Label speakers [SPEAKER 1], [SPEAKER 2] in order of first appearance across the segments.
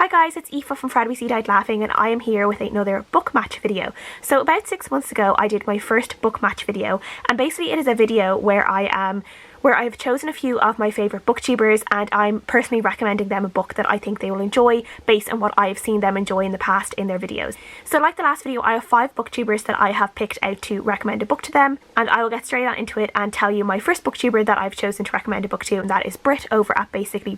[SPEAKER 1] Hi guys, it's Aoife from Friday We See Died Laughing, and I am here with another book match video. So about 6 months ago I did my first book match video, and basically it is a video where I've chosen a few of my favourite booktubers and I'm personally recommending them a book that I think they will enjoy based on what I've seen them enjoy in the past in their videos. So like the last video, I have 5 booktubers that I have picked out to recommend a book to them, and I will get straight on into it and tell you my first booktuber that I've chosen to recommend a book to, and that is Brit Over Up basically.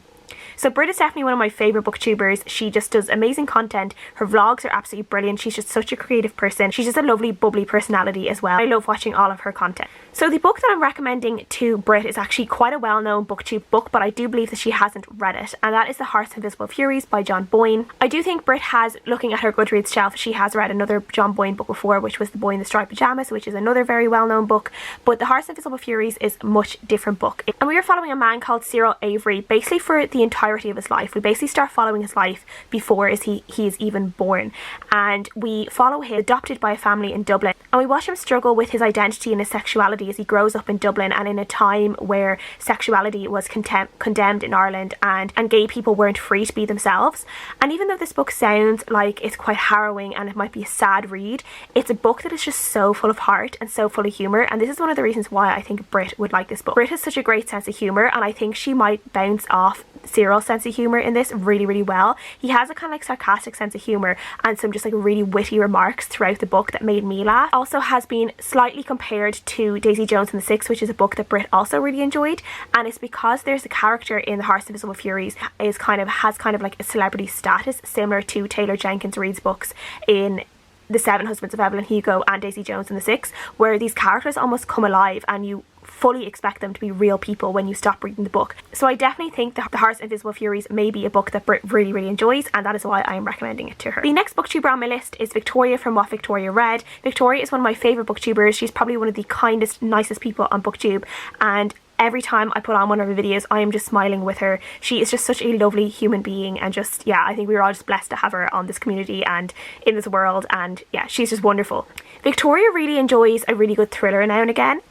[SPEAKER 1] So Brit is definitely one of my favourite booktubers. She just does amazing content. Her vlogs are absolutely brilliant. She's just such a creative person. She's just a lovely bubbly personality as well. I love watching all of her content. So the book that I'm recommending to Brit is actually quite a well-known booktube book, but I do believe that she hasn't read it, and that is The Hearts of Invisible Furies by John Boyne. I do think Brit has, looking at her Goodreads shelf, she has read another John Boyne book before, which was The Boy in the Striped Pyjamas, which is another very well-known book, but The Hearts of Invisible Furies is a much different book. And we are following a man called Cyril Avery basically for the entirety of his life. We basically start following his life before he is even born, and we follow him adopted by a family in Dublin, and we watch him struggle with his identity and his sexuality as he grows up in Dublin, and in a time where sexuality was condemned in Ireland and gay people weren't free to be themselves. And even though this book sounds like it's quite harrowing and it might be a sad read, it's a book that is just so full of heart and so full of humour, and this is one of the reasons why I think Brit would like this book. Brit has such a great sense of humour, and I think she might bounce off Cyril's sense of humour in this really well. He has a kind of like sarcastic sense of humour and some just like really witty remarks throughout the book that made me laugh. Also has been slightly compared to Daisy Jones and the Six, which is a book that Brit also really enjoyed, and it's because there's a character in The Hearts of Invisible Furies has kind of like a celebrity status similar to Taylor Jenkins Reid's books in The Seven Husbands of Evelyn Hugo and Daisy Jones and the Six, where these characters almost come alive and you fully expect them to be real people when you stop reading the book. So I definitely think that The Hearts of Invisible Furies may be a book that Brit really enjoys, and that is why I am recommending it to her. The next booktuber on my list is Victoria from What Victoria Read. Victoria is one of my favourite booktubers. She's probably one of the kindest, nicest people on BookTube, and every time I put on one of her videos I am just smiling with her. She is just such a lovely human being, and just, yeah, I think we were all just blessed to have her on this community and in this world, and yeah, she's just wonderful. Victoria really enjoys a really good thriller now and again.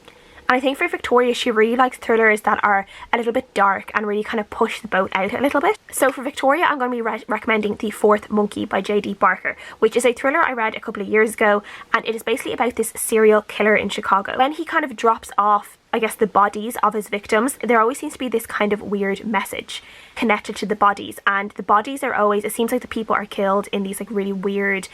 [SPEAKER 1] And I think for Victoria, she really likes thrillers that are a little bit dark and really kind of push the boat out a little bit. So for Victoria, I'm going to be recommending The Fourth Monkey by J.D. Barker, which is a thriller I read a couple of years ago, and it is basically about this serial killer in Chicago. When he kind of drops off, I guess, the bodies of his victims, there always seems to be this kind of weird message connected to the bodies, and the bodies are always, it seems like the people are killed in these like really weird,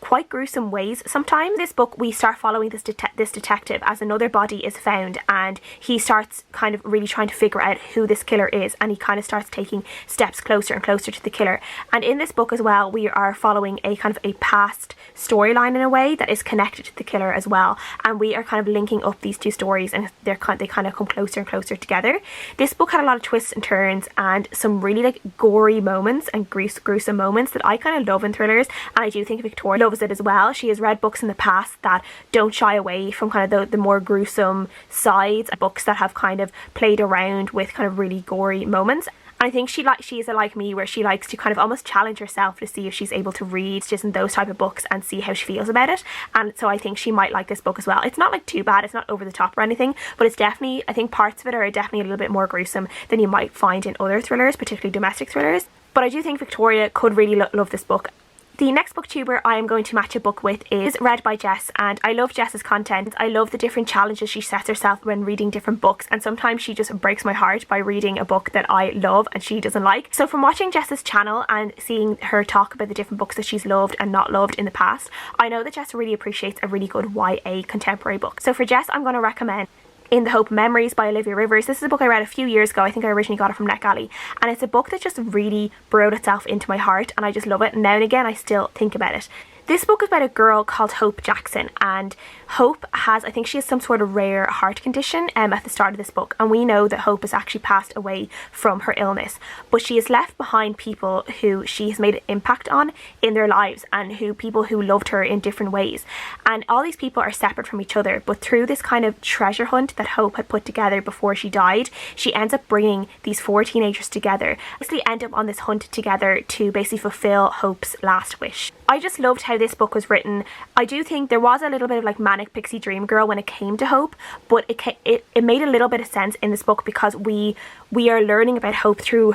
[SPEAKER 1] quite gruesome ways sometimes. This book, we start following this detective as another body is found, and he starts kind of really trying to figure out who this killer is, and he kind of starts taking steps closer and closer to the killer. And in this book as well, we are following a kind of a past storyline in a way that is connected to the killer as well, and we are kind of linking up these two stories, and they kind of come closer and closer together. This book had a lot of twists and turns and some really like gory moments and gruesome moments that I kind of love in thrillers, and I do think Victoria loves it as well. She has read books in the past that don't shy away from kind of the more gruesome sides, books that have kind of played around with kind of really gory moments. And I think she is like me, where she likes to kind of almost challenge herself to see if she's able to read just in those type of books and see how she feels about it. And so I think she might like this book as well. It's not like too bad, it's not over the top or anything, but it's definitely, I think parts of it are definitely a little bit more gruesome than you might find in other thrillers, particularly domestic thrillers. But I do think Victoria could really love this book. The next booktuber I am going to match a book with is read by Jess, and I love Jess's content. I love the different challenges she sets herself when reading different books, and sometimes she just breaks my heart by reading a book that I love and she doesn't like. So from watching Jess's channel and seeing her talk about the different books that she's loved and not loved in the past, I know that Jess really appreciates a really good YA contemporary book. So for Jess, I'm going to recommend In the Hope of Memories by Olivia Rivers. This is a book I read a few years ago. I think I originally got it from NetGalley, and it's a book that just really burrowed itself into my heart, and I just love it, and now and again I still think about it. This book is about a girl called Hope Jackson, and Hope has, I think she has some sort of rare heart condition at the start of this book, and we know that Hope has actually passed away from her illness, but she has left behind people who she has made an impact on in their lives, and people who loved her in different ways, and all these people are separate from each other, but through this kind of treasure hunt that Hope had put together before she died, she ends up bringing these 4 teenagers together, basically end up on this hunt together to basically fulfill Hope's last wish. I just loved how this book was written. I do think there was a little bit of like manic pixie dream girl when it came to Hope, but it made a little bit of sense in this book because we we are learning about hope through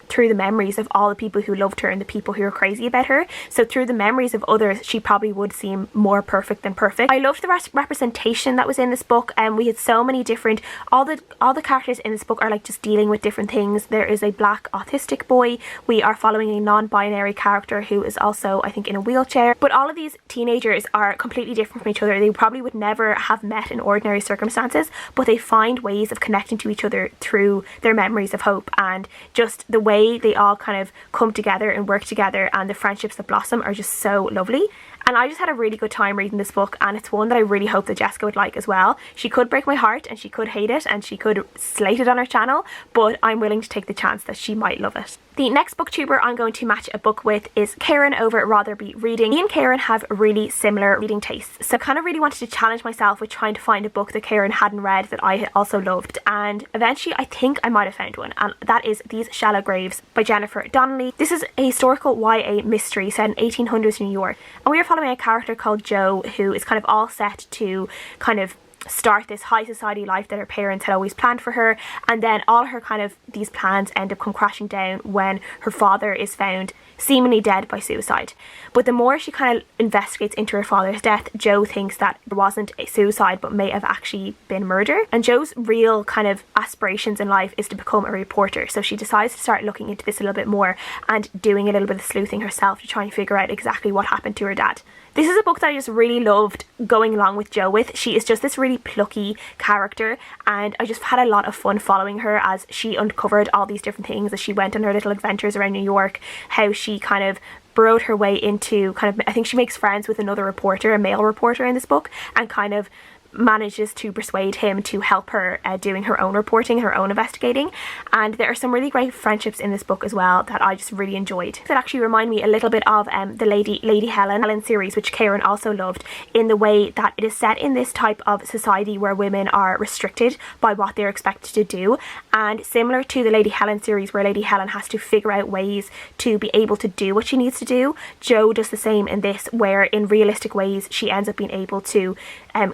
[SPEAKER 1] through the memories of all the people who loved her and the people who were crazy about her. So through the memories of others, she probably would seem more perfect than perfect. I loved the representation that was in this book, and we had so many different, all the characters in this book are like just dealing with different things. There is a black autistic boy. We are following a non-binary character who is also, I think, in a wheelchair. But all of these teenagers are completely different from each other. They probably would never have met in ordinary circumstances, but they find ways of connecting to each other through their memories of hope, and just the way they all kind of come together and work together, and the friendships that blossom are just so lovely. And I just had a really good time reading this book, and it's one that I really hope that Jessica would like as well. She could break my heart and she could hate it and she could slate it on her channel, but I'm willing to take the chance that she might love it. The next booktuber I'm going to match a book with is Karin over at Rather Be Reading. Me and Karin have really similar reading tastes, so I kind of really wanted to challenge myself with trying to find a book that Karin hadn't read that I also loved, and eventually I think I might have found one, and that is These Shallow Graves by Jennifer Donnelly. This is a historical YA mystery set in 1800s New York, and we are following a character called Jo who is kind of all set to kind of start this high society life that her parents had always planned for her, and then all her kind of these plans end up come crashing down when her father is found seemingly dead by suicide. But the more she kind of investigates into her father's death, Jo thinks that it wasn't a suicide but may have actually been murder. And Jo's real kind of aspirations in life is to become a reporter, so she decides to start looking into this a little bit more and doing a little bit of sleuthing herself to try and figure out exactly what happened to her dad. This is a book that I just really loved going along with Jo with. She is just this really plucky character, and I just had a lot of fun following her as she uncovered all these different things, as she went on her little adventures around New York, how she kind of burrowed her way into kind of, I think she makes friends with another reporter, a male reporter in this book, and kind of manages to persuade him to help her doing her own reporting, her own investigating. And there are some really great friendships in this book as well that I just really enjoyed, that actually remind me a little bit of the Lady Helen series, which Karin also loved, in the way that it is set in this type of society where women are restricted by what they're expected to do. And similar to the Lady Helen series, where Lady Helen has to figure out ways to be able to do what she needs to do, Jo does the same in this, where in realistic ways she ends up being able to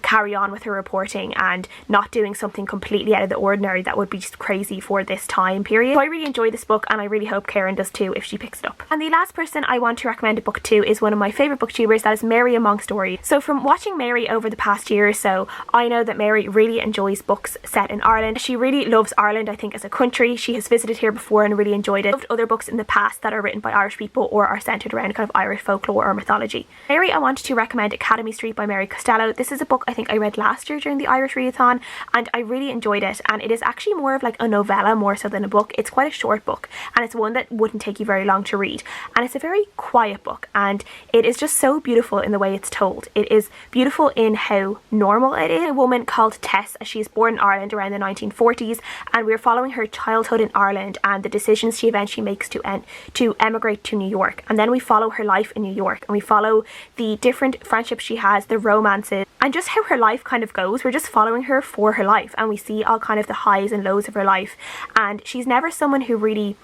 [SPEAKER 1] carry on with her reporting and not doing something completely out of the ordinary that would be just crazy for this time period. So I really enjoyed this book, and I really hope Karin does too if she picks it up. And the last person I want to recommend a book to is one of my favourite booktubers, that is Mary Among Stories. So from watching Mary over the past year or so, I know that Mary really enjoys books set in Ireland. She really loves Ireland, I think, as a country. She has visited here before and really enjoyed it. Loved other books in the past that are written by Irish people or are centred around kind of Irish folklore or mythology. Mary, I wanted to recommend Academy Street by Mary Costello. This is a book I think I read last year during the Irish Readathon, and I really enjoyed it, and it is actually more of like a novella more so than a book. It's quite a short book, and it's one that wouldn't take you very long to read, and it's a very quiet book, and it is just so beautiful in the way it's told. It is beautiful in how normal it is. A woman called Tess, she is born in Ireland around the 1940s, and we're following her childhood in Ireland and the decisions she eventually makes to emigrate to New York. And then we follow her life in New York, and we follow the different friendships she has, the romances, and just how her life kind of goes. We're just following her for her life, and we see all kind of the highs and lows of her life, and she's never someone who really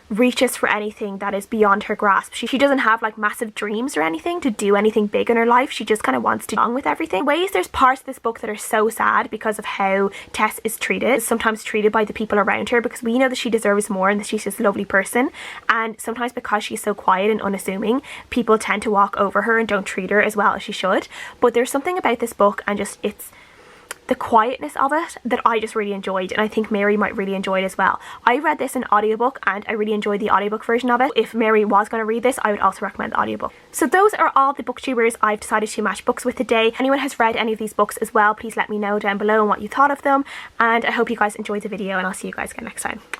[SPEAKER 1] reaches for anything that is beyond her grasp. She doesn't have like massive dreams or anything to do anything big in her life. She just kind of wants to get on with everything. In ways, there's parts of this book that are so sad because of how Tess is treated, sometimes treated by the people around her, because we know that she deserves more and that she's just a lovely person, and sometimes because she's so quiet and unassuming, people tend to walk over her and don't treat her as well as she should. But there's something about this book, and just it's the quietness of it, that I just really enjoyed, and I think Mary might really enjoy it as well. I read this in audiobook, and I really enjoyed the audiobook version of it. If Mary was going to read this, I would also recommend the audiobook. So those are all the booktubers I've decided to match books with today. If anyone has read any of these books as well, please let me know down below what you thought of them, and I hope you guys enjoyed the video, and I'll see you guys again next time. Bye!